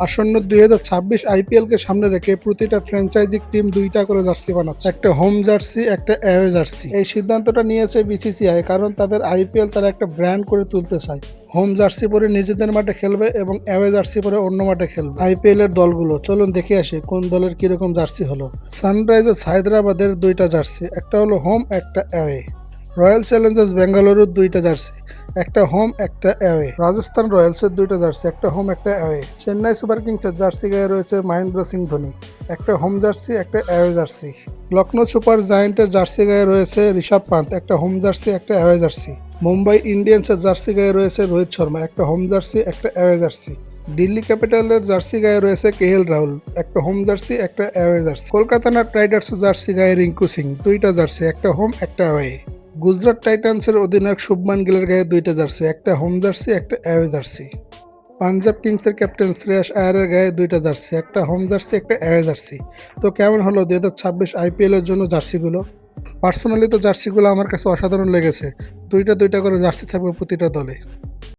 আসন্ন 2026 আইপিএলকে সামনে রেখে প্রতিটা ফ্র্যাঞ্চাইজি টিম 2টা করে জার্সি বানাচ্ছে, একটা হোম জার্সি একটা অ্যাওয়ে জার্সি। এই সিদ্ধান্তটা নিয়েছে বিসিসিআই কারণ তাদের আইপিএল তারা একটা ব্র্যান্ড করে তুলতে চায়। হোম জার্সি পরে নিজেদের মাঠে খেলবে এবং অ্যাওয়ে জার্সি পরে অন্য মাঠে খেলবে। আইপিএল এর দলগুলো চলুন দেখে আসি কোন দলের কিরকম জার্সি হলো। সানরাইজার্স হায়দ্রাবাদের 2টা জার্সি, একটা হলো হোম একটা অ্যাওয়ে। রয়্যাল চ্যালেঞ্জার্স বেঙ্গালুরুর 2টা জার্সি, একটা হোম একটা অ্যাওয়ে। রাজস্থান রয়্যালসের 2টা জার্সি, একটা হোম একটা অ্যাওয়ে। চেন্নাই সুপার কিংসের জার্সি গায়ে রয়েছে মহেন্দ্র সিং ধোনি, একটা হোম জার্সি একটা অ্যাওয়ে জার্সি। লখনৌ সুপার জায়ান্টের জার্সি গায়ে রয়েছে ঋষভ পান্ত, একটা হোম জার্সি একটা অ্যাওয়ে জার্সি। মুম্বাই ইন্ডিয়ান্সের জার্সি গায়ে রয়েছে রোহিত শর্মা, একটা হোম জার্সি একটা অ্যাওয়ে জার্সি। দিল্লি ক্যাপিটালের জার্সি গায়ে রয়েছে কেএল রাহুল, একটা হোম জার্সি একটা অ্যাওয়ে জার্সি। কলকাতা নাইট রাইডার্সের জার্সি গায়ে রিঙ্কু সিং, 2টা জার্সি, একটা হোম একটা অ্যাওয়ে। গুজরাট টাইটান্সের অধিনায়ক শুভমান গিলের গায়ে 2টা জার্সি, একটা হোম জার্সি একটা অ্যাওয়ে জার্সি। পাঞ্জাব কিংসের ক্যাপ্টেন শ্রেয়াস আয়ারের গায়ে 2টা জার্সি, একটা হোম জার্সি একটা অ্যাওয়ে জার্সি। তো কেমন হলো 2026 আইপিএল এর জন্য জার্সিগুলো? পার্সোনালি তো জার্সিগুলো আমার কাছে অসাধারণ লেগেছে। 2টা করে জার্সি থাকবে প্রতিটা দলে।